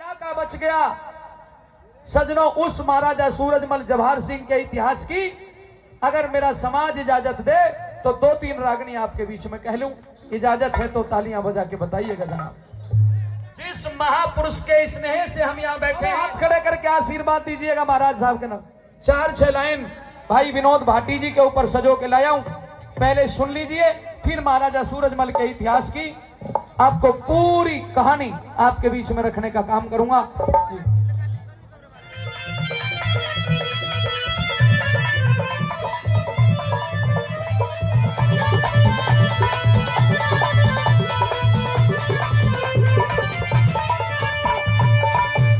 इलाका बच गया। सजनों, उस महाराजा सूरजमल जवाहर सिंह के इतिहास की अगर मेरा समाज इजाजत दे तो 2-3 रागनी आपके बीच में कह लूं। इजाजत है तो तालियां बजा के बताइएगा जनाब। जिस महापुरुष के स्नेह से हम यहाँ बैठे हैं, हाथ खड़े करके आशीर्वाद दीजिएगा महाराज साहब के नाम। 4-6 लाइन भाई विनोद भाटी जी के ऊपर सजो के लाया हूं, पहले सुन लीजिए, फिर महाराजा सूरजमल के इतिहास की आपको पूरी कहानी आपके बीच में रखने का काम करूंगा जी।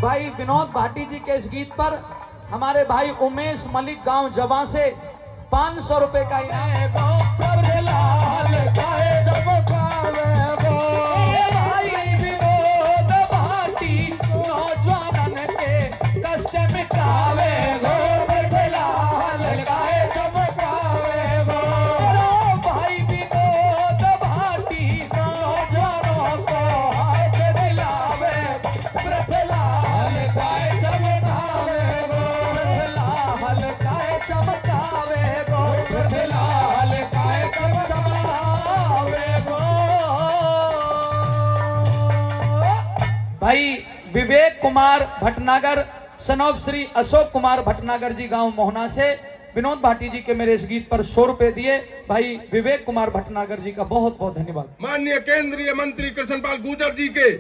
भाई विनोद भाटी जी के इस गीत पर हमारे भाई उमेश मलिक गांव जवां से 500 रुपए का इनाम है। भाई विनोद भाटी नौजवानन के कष्ट मिटावे गो, भाई विनोद भाटी नौजवानों को हाथ दिलावे, प्रथलाल गाय चमकावे गो, प्रथलाल गाय चमकावे गो, प्रथलाल गाय चमकावे गो। भाई विवेक कुमार भटनागर सनौब श्री अशोक कुमार भटनागर जी गांव मोहना से विनोद भाटी जी के मेरे इस गीत पर 100 रुपए दिए। भाई विवेक कुमार भटनागर जी का बहुत बहुत धन्यवाद। माननीय केंद्रीय मंत्री कृष्णपाल गुर्जर जी के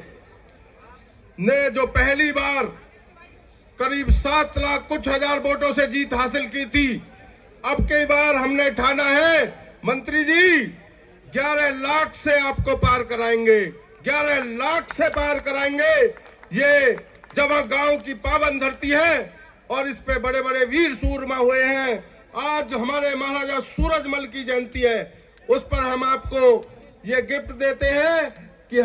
ने जो पहली बार करीब 7 लाख कुछ हजार वोटों से जीत हासिल की थी, अब कई बार हमने ठाना है मंत्री जी 11 लाख से आपको पार कराएंगे, 11 लाख से पार कराएंगे। ये जवां गांव की पावन धरती है और इस पे बड़े बड़े वीर सूरमा हुए हैं। आज हमारे महाराजा सूरजमल की जयंती है, उस पर हम आपको ये गिफ्ट देते हैं कि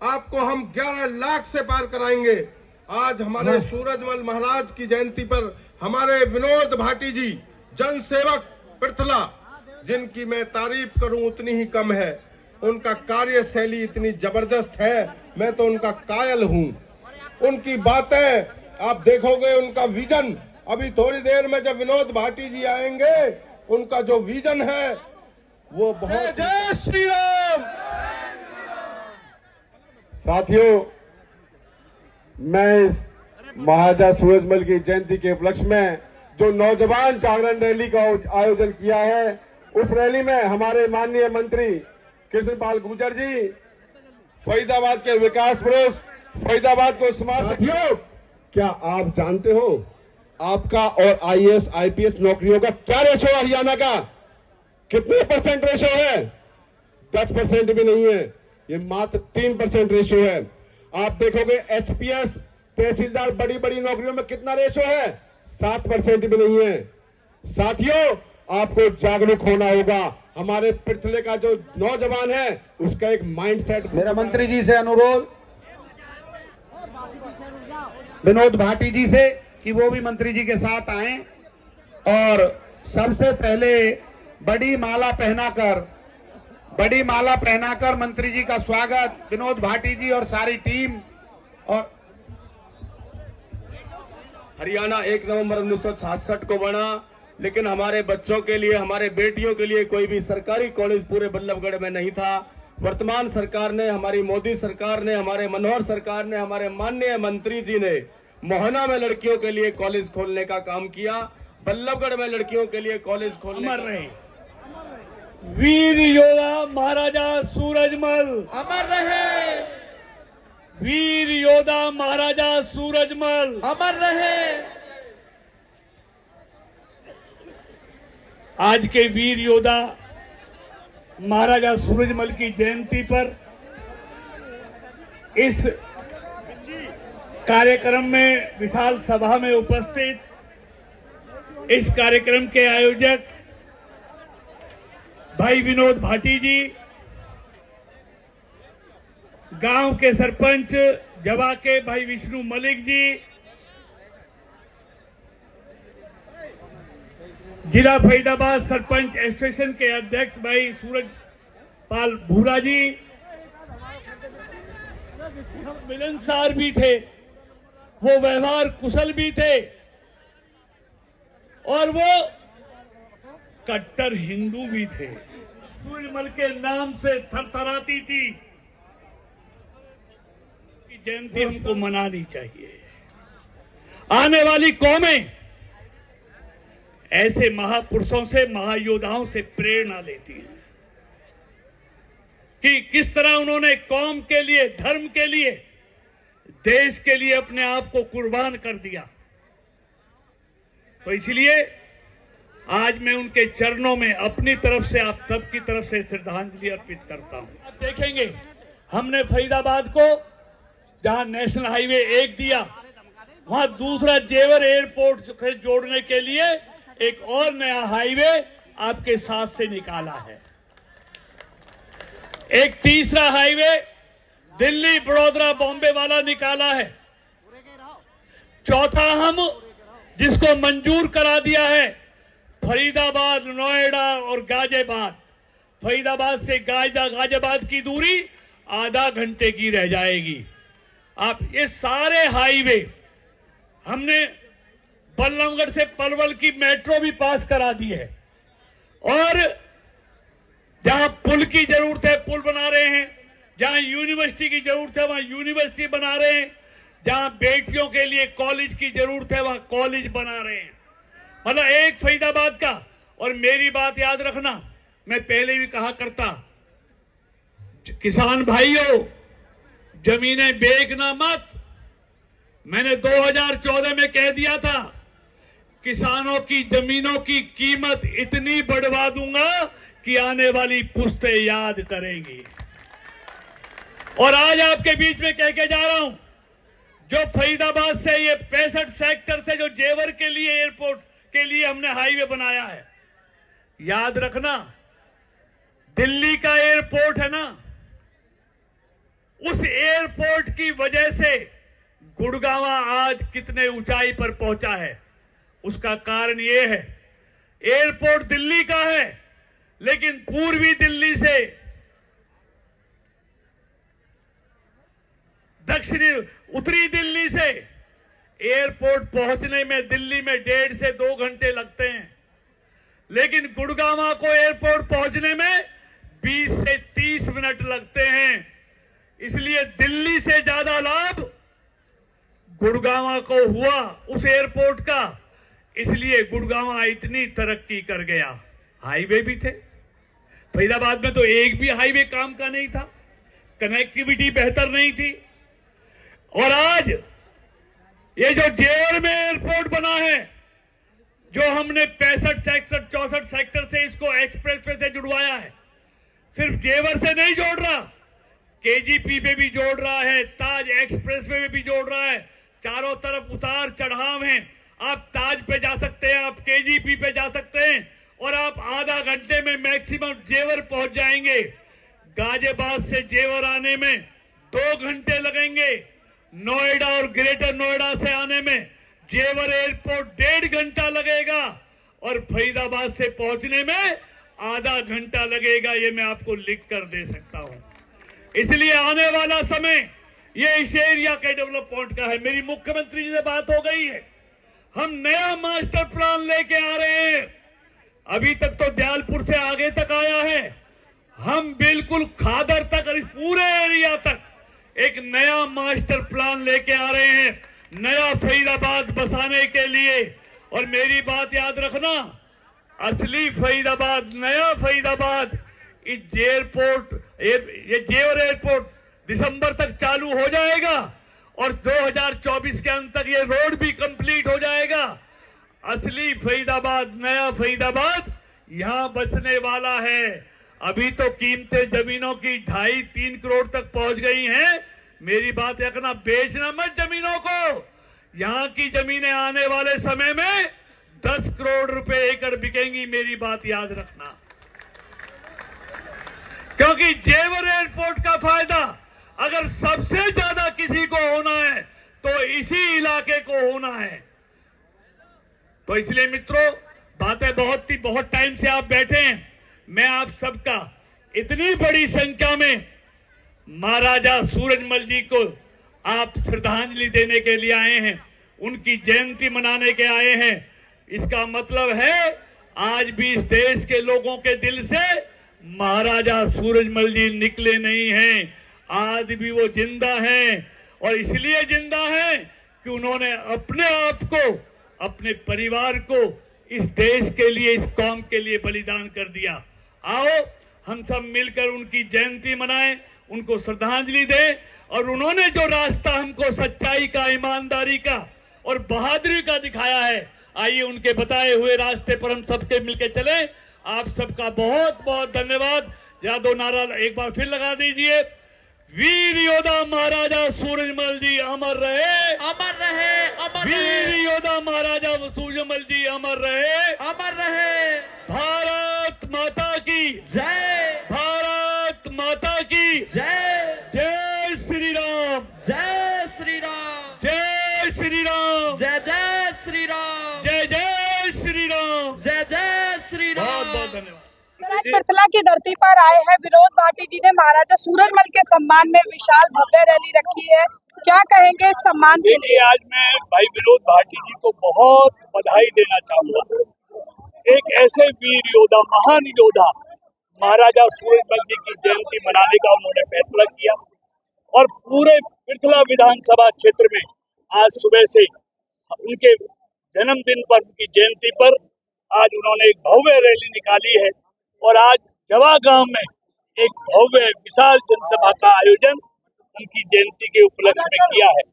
आपको हम 11 लाख से पार कराएंगे। आज हमारे सूरजमल महाराज की जयंती पर हमारे विनोद भाटी जी जन सेवक पृथला, जिनकी मैं तारीफ करूं उतनी ही कम है, उनका कार्यशैली इतनी जबरदस्त है, मैं तो उनका कायल हूं। उनकी बातें आप देखोगे, उनका विजन, अभी थोड़ी देर में जब विनोद भाटी जी आएंगे, उनका जो विजन है वो बहुत। जय श्री राम। साथियों, मैं इस महाराजा सूरजमल की जयंती के उपलक्ष्य में जो नौजवान जागरण रैली का आयोजन किया है, उस रैली में हमारे माननीय मंत्री कृष्णपाल गुर्जर जी, फरीदाबाद के विकास पुरुष, फरीदाबाद को स्मार्ट। साथियों, क्या आप जानते हो आपका और आईएएस आईपीएस नौकरियों का क्या रेशो है? हरियाणा का कितने % रेशो है? 10% भी नहीं है, ये मात्र 3% रेशो है। आप देखोगे एचपीएस तहसीलदार बड़ी बड़ी नौकरियों में कितना रेशो है? 7% भी नहीं है। साथियों, आपको जागरूक होना होगा। हमारे पृथ्वी का जो नौजवान है उसका एक माइंडसेट। मेरा मंत्री जी से अनुरोध, विनोद भाटी जी से, कि वो भी मंत्री जी के साथ आए और सबसे पहले बड़ी माला पहनाकर मंत्री जी का स्वागत विनोद भाटी जी और सारी टीम। और हरियाणा 1 नवंबर 1966 को बना, लेकिन हमारे बच्चों के लिए, हमारे बेटियों के लिए कोई भी सरकारी कॉलेज पूरे बल्लभगढ़ में नहीं था। वर्तमान सरकार ने, हमारी मोदी सरकार ने, हमारे मनोहर सरकार ने, हमारे माननीय मंत्री जी ने मोहना में लड़कियों के लिए कॉलेज खोलने का काम किया, बल्लभगढ़ में लड़कियों के लिए कॉलेज खोलने। अमर रहे वीर योद्धा महाराजा सूरजमल, अमर रहे वीर योद्धा महाराजा सूरजमल, अमर रहे। आज के वीर योद्धा महाराजा सूरजमल की जयंती पर इस कार्यक्रम में, विशाल सभा में उपस्थित इस कार्यक्रम के आयोजक भाई विनोद भाटी जी, गांव के सरपंच जवा के भाई विष्णु मलिक जी, जिला फरीदाबाद सरपंच एसोसिएशन के अध्यक्ष भाई सूरजपाल भूरा जी, मिलनसार भी थे, वो व्यवहार कुशल भी थे, और वो कट्टर हिंदू भी थे। सूर्यमल के नाम से थरथराती थी कि जयंती हमको मनानी चाहिए। आने वाली कौमें ऐसे महापुरुषों से, महायोद्धाओं से प्रेरणा लेती हैं कि किस तरह उन्होंने कौम के लिए, धर्म के लिए, देश के लिए अपने आप को कुर्बान कर दिया। तो इसलिए आज मैं उनके चरणों में अपनी तरफ से, आप सबकी तरफ से श्रद्धांजलि अर्पित करता हूं। आप देखेंगे हमने फरीदाबाद को जहां नेशनल हाईवे 1 दिया, वहां दूसरा जेवर एयरपोर्ट से जोड़ने के लिए एक और नया हाईवे आपके साथ से निकाला है। एक तीसरा हाईवे दिल्ली, बड़ौदा, बॉम्बे वाला निकाला है। चौथा हम जिसको मंजूर करा दिया है, फरीदाबाद, नोएडा और गाजियाबाद। फरीदाबाद से गाजियाबाद की दूरी आधा घंटे की रह जाएगी। आप ये सारे हाईवे हमने, बल्लभगढ़ से पलवल की मेट्रो भी पास करा दी है, और जहां पुल की जरूरत है पुल बना रहे हैं, जहां यूनिवर्सिटी की जरूरत है वहां यूनिवर्सिटी बना रहे हैं, जहां बेटियों के लिए कॉलेज की जरूरत है वहां कॉलेज बना रहे हैं। मतलब एक फरीदाबाद का। और मेरी बात याद रखना, मैं पहले भी कहा करता, किसान भाइयों, जमीनें बेचना मत। मैंने 2014 में कह दिया था, किसानों की जमीनों की कीमत इतनी बढ़वा दूंगा कि आने वाली पुश्तें याद करेंगी। और आज आपके बीच में कह के जा रहा हूं, जो फरीदाबाद से ये 65 सेक्टर से जो जेवर के लिए, एयरपोर्ट के लिए हमने हाईवे बनाया है, याद रखना, दिल्ली का एयरपोर्ट है ना, उस एयरपोर्ट की वजह से गुड़गांवा आज कितने ऊंचाई पर पहुंचा है। उसका कारण यह है, एयरपोर्ट दिल्ली का है, लेकिन पूर्वी दिल्ली से दक्षिणी, उत्तरी दिल्ली से एयरपोर्ट पहुंचने में दिल्ली में 1.5 से 2 घंटे लगते हैं, लेकिन गुड़गांवा को एयरपोर्ट पहुंचने में 20 से 30 मिनट लगते हैं। इसलिए दिल्ली से ज्यादा लाभ गुड़गांवा को हुआ उस एयरपोर्ट का, इसलिए गुड़गांवा इतनी तरक्की कर गया। हाईवे भी थे, फरीदाबाद में तो एक भी हाईवे काम का नहीं था, कनेक्टिविटी बेहतर नहीं थी। और आज ये जो जेवर में एयरपोर्ट बना है, जो हमने 65 सेक्टर 64 सेक्टर से इसको एक्सप्रेसवे से जुड़वाया है, सिर्फ जेवर से नहीं जोड़ रहा, केजीपी पे भी जोड़ रहा है, ताज एक्सप्रेसवे में भी जोड़ रहा है। चारों तरफ उतार चढ़ाव हैं, आप ताज पे जा सकते हैं, आप केजीपी पे जा सकते हैं, और आप आधा घंटे में मैक्सिमम जेवर पहुंच जाएंगे। गाजियाबाद से जेवर आने में 2 घंटे लगेंगे, नोएडा और ग्रेटर नोएडा से आने में जेवर एयरपोर्ट 1.5 घंटा लगेगा, और फरीदाबाद से पहुंचने में आधा घंटा लगेगा। ये मैं आपको लिख कर दे सकता हूं। इसलिए आने वाला समय ये इस एरिया के डेवलपमेंट का है। मेरी मुख्यमंत्री जी से बात हो गई है, हम नया मास्टर प्लान लेके आ रहे हैं। अभी तक तो दयालपुर से आगे तक आया है, हम बिल्कुल खादर तक और इस पूरे एरिया तक एक नया मास्टर प्लान लेके आ रहे हैं, नया फरीदाबाद बसाने के लिए। और मेरी बात याद रखना, असली फरीदाबाद, नया फरीदाबाद, इस एयरपोर्ट, ये जेवर एयरपोर्ट दिसंबर तक चालू हो जाएगा, और 2024 के अंत तक ये रोड भी कंप्लीट हो जाएगा। असली फरीदाबाद, नया फरीदाबाद यहां बचने वाला है। अभी तो कीमतें जमीनों की 2.5-3 करोड़ तक पहुंच गई हैं। मेरी बात रखना, बेचना मत जमीनों को। यहां की जमीनें आने वाले समय में 10 करोड़ रुपए एकड़ बिकेंगी, मेरी बात याद रखना। क्योंकि जेवर एयरपोर्ट का फायदा अगर सबसे ज्यादा किसी को होना है तो इसी इलाके को होना है। तो इसलिए मित्रों, बातें बहुत टाइम से आप बैठे हैं, मैं आप सबका इतनी बड़ी संख्या में महाराजा सूरजमल जी को आप श्रद्धांजलि देने के लिए आए हैं, उनकी जयंती मनाने के आए हैं। इसका मतलब है आज भी इस देश के लोगों के दिल से महाराजा सूरजमल जी निकले नहीं हैं। आज भी वो जिंदा हैं और इसलिए जिंदा हैं कि उन्होंने अपने आप को, अपने परिवार को इस देश के लिए, इस कौम के लिए बलिदान कर दिया। आओ हम सब मिलकर उनकी जयंती मनाएं, उनको श्रद्धांजलि दें और उन्होंने जो रास्ता हमको सच्चाई का, ईमानदारी का और बहादुरी का दिखाया है, आइए उनके बताए हुए रास्ते पर हम सबके मिलकर चले। आप सबका बहुत बहुत धन्यवाद। यादव नारा एक बार फिर लगा दीजिए, वीर योद्धा महाराजा सूरजमल जी अमर रहे, अमर रहे, अमर वीर योद्धा महाराजा सूरजमल जी अमर रहे, अमर रहे। भारत माता की जय, भारत माता की जय, जय श्री राम, जय श्री राम, जय श्री राम, जय जय श्री राम, जय जय श्री राम, जय जय श्री बहुत राम। बहुत धन्यवाद। आज मिथिला की धरती पर आए हैं विनोद भाटी जी ने महाराजा सूरजमल के सम्मान में विशाल भव्य रैली रखी है। क्या कहेंगे इस सम्मान के लिए? देखिए, आज मैं भाई विनोद भाटी जी को बहुत बधाई देना चाहूंगा। एक ऐसे वीर योद्धा, महान योद्धा महाराजा सूरजमल जी की जयंती मनाने का उन्होंने फैसला किया और पूरे मिथिला विधानसभा क्षेत्र में आज सुबह से उनके जन्मदिन पर, उनकी जयंती पर आज उन्होंने एक भव्य रैली निकाली है और आज जवा गांव में एक भव्य विशाल जनसभा का आयोजन उनकी जयंती के उपलक्ष्य में किया है।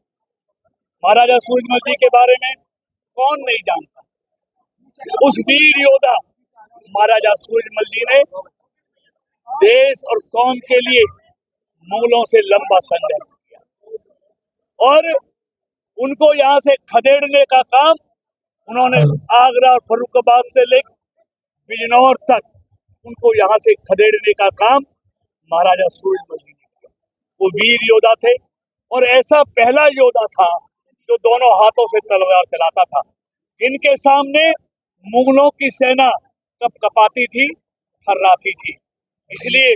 महाराजा सूरजमल जी के बारे में कौन नहीं जानता। उस वीर योद्धा महाराजा सूरजमल जी ने देश और कौम के लिए मुगलों से लंबा संघर्ष किया और उनको यहाँ से खदेड़ने का काम उन्होंने आगरा और फर्रुखाबाद से लेकर बिजनौर तक उनको यहाँ से खदेड़ने का काम महाराजा सूरजमल जी ने किया। वो वीर योद्धा थे और ऐसा पहला योद्धा था जो दोनों हाथों से तलवार चलाता था। इनके सामने मुगलों की सेना कपकपाती थी, थर्राती थी। इसलिए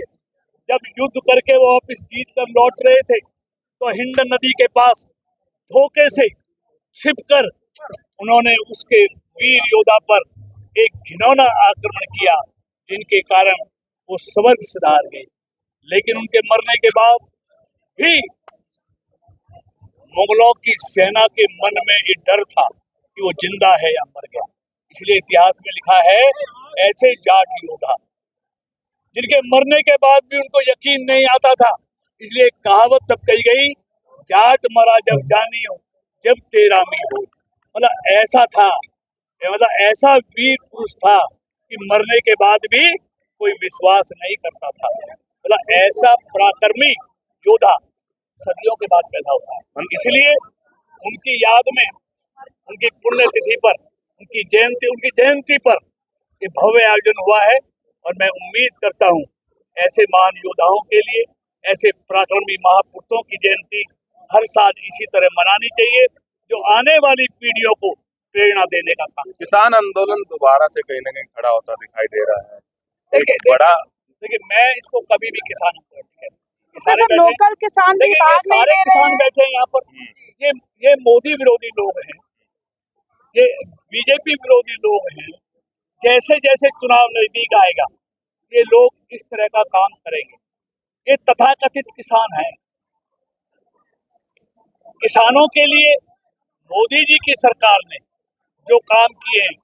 जब युद्ध करके वो वापस जीत कर लौट रहे थे तो हिंद नदी के पास धोखे से छिपकर उन्होंने उसके वीर योद्धा पर एक घिनौना आक्रमण किया, जिनके कारण वो स्वर्ग सिधार गए। लेकिन उनके मरने के बाद भी मुगलों की सेना के मन में ये डर था कि वो जिंदा है या मर गया। इसलिए इतिहास में लिखा है, ऐसे जाट योद्धा जिनके मरने के बाद भी उनको यकीन नहीं आता था। इसलिए एक कहावत तब कही गई, जाट मरा जब जानी हो, जब तेरामी हो। मतलब ऐसा था, मतलब ऐसा वीर पुरुष था कि मरने के बाद भी कोई विश्वास नहीं करता था। मतलब ऐसा पराक्रमी योद्धा सदियों के बाद पैदा होता है। इसलिए उनकी याद में, उनकी पुण्यतिथि पर, उनकी जयंती पर ये भव्य आयोजन हुआ है और मैं उम्मीद करता हूँ ऐसे महान योद्धाओं के लिए, ऐसे पराक्रमी महापुरुषों की जयंती हर साल इसी तरह मनानी चाहिए, जो आने वाली पीढ़ियों को प्रेरणा देने का काम। किसान आंदोलन दोबारा से कहीं न कहीं खड़ा होता दिखाई दे रहा है। देखिए, मैं इसको कभी भी किसान लोकल किसान भी भाग नहीं सारे ले रहे किसान हैं। बैठे हैं यहाँ पर। ये मोदी विरोधी लोग हैं, ये बीजेपी विरोधी लोग हैं। जैसे जैसे चुनाव नजदीक आएगा ये लोग इस तरह का काम करेंगे। ये तथाकथित किसान हैं। किसानों के लिए मोदी जी की सरकार ने जो काम किए हैं,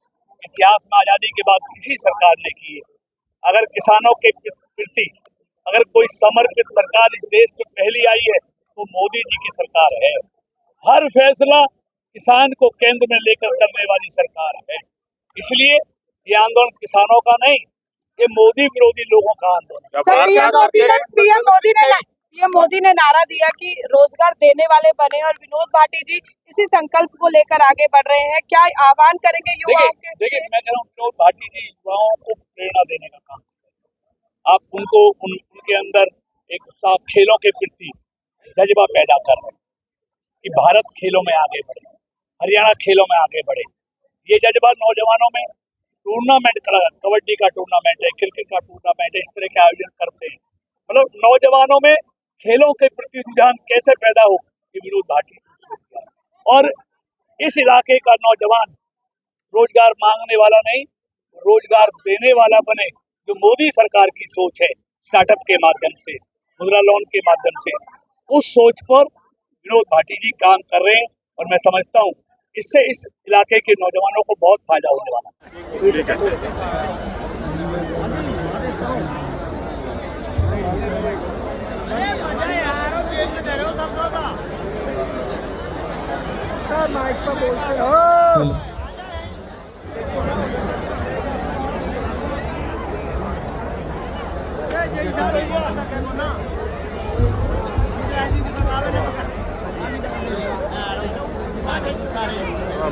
इतिहास में आजादी के बाद किसी सरकार ने किए। अगर किसानों के प्रति अगर कोई समर्पित सरकार इस देश में पहली आई है तो मोदी जी की सरकार है। हर फैसला किसान को केंद्र में लेकर करने वाली सरकार है। इसलिए ये आंदोलन किसानों का नहीं, ये मोदी विरोधी लोगों का आंदोलन। सर, पीएम मोदी ने नारा दिया कि रोजगार देने वाले बने और विनोद भाटी जी इसी संकल्प को लेकर आगे बढ़ रहे हैं। क्या आह्वान करेंगे युवाओं के? देखिए, मैं कह रहा हूँ विनोद भाटी जी युवाओं को प्रेरणा देने का काम। आप उनको उनके अंदर एक उत्साह, खेलों के प्रति जज्बा पैदा कर रहे हैं कि भारत खेलों में आगे बढ़े, हरियाणा खेलों में आगे बढ़े। ये जज्बा नौजवानों में टूर्नामेंट, कबड्डी का टूर्नामेंट है, क्रिकेट का टूर्नामेंट है, इस तरह के आयोजन करते हैं। मतलब नौजवानों में खेलों के प्रति रुझान कैसे पैदा हो, ये विनोद भाटी ने शुरू किया है। और इस इलाके का नौजवान रोजगार मांगने वाला नहीं, रोजगार देने वाला बने। जो मोदी सरकार की सोच है स्टार्टअप के माध्यम से, मुद्रा लोन के माध्यम से, उस सोच पर विनोद भाटी जी काम कर रहे हैं और मैं समझता हूँ इससे इस इलाके के नौजवानों को बहुत फायदा होने वाला है।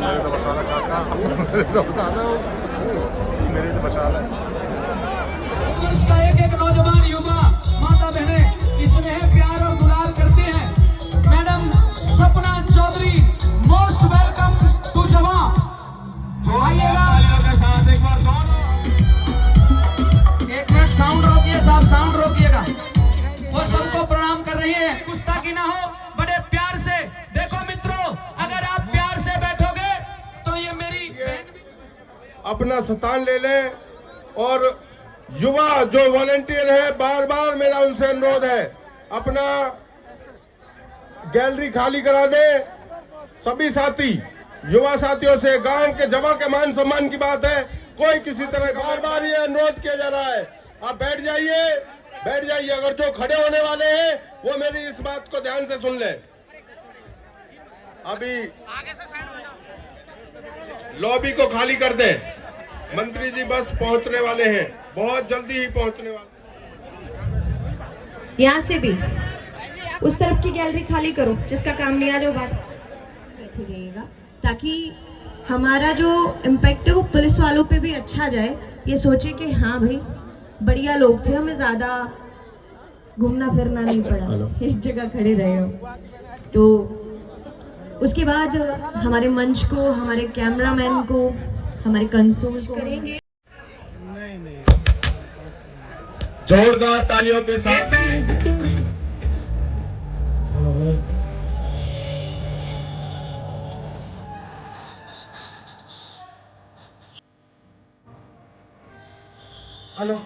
मेरे तो बचा ला काका, मेरे तो बचा ला, मेरे तो बचा ला। का एक नौजवान युवा माता बहने इसमें है प्यार और दुलार करते हैं। Madam Sapna Chaudhary, most welcome to जवा। जो आइएगा एक बार एक मिनट साउंड रोकिए साहब, साउंड रोकिएगा। वो सबको प्रणाम कर रही है, गुस्ताखी ना हो, बड़े प्यार से। देखो मित्रों, अगर आप प्यार से बैठोगे तो ये मेरी अपना स्थान ले लें। और युवा जो वॉलेंटियर है, बार बार मेरा उनसे अनुरोध है, अपना गैलरी खाली करा दे। सभी साथी युवा साथियों से, गांव के जवा के मान सम्मान की बात है, कोई किसी तरह बार बार ये अनुरोध किया जा रहा है। आप बैठ जाइए, बैठ जाइए। अगर जो खड़े होने वाले हैं वो मेरी इस बात को ध्यान से सुन लें। अभी लॉबी को खाली कर दे। मंत्री जी बस पहुंचने वाले हैं, बहुत जल्दी ही पहुंचने वाले। यहाँ से भी उस तरफ की गैलरी खाली करो, जिसका काम नहीं आज वो बात बैठे रहिएगा, ताकि हमारा जो इम्पैक्ट है वो पुलिस वालों पे भी अच्छा जाए। ये सोचे कि हाँ भाई बढ़िया लोग थे, हमें ज्यादा घूमना फिरना नहीं पड़ा, एक जगह खड़े रहे हो। तो उसके बाद हमारे मंच को, हमारे कैमरामैन को, हमारे कंसोल को करेंगे जोरदार तालियों के साथ। हेलो।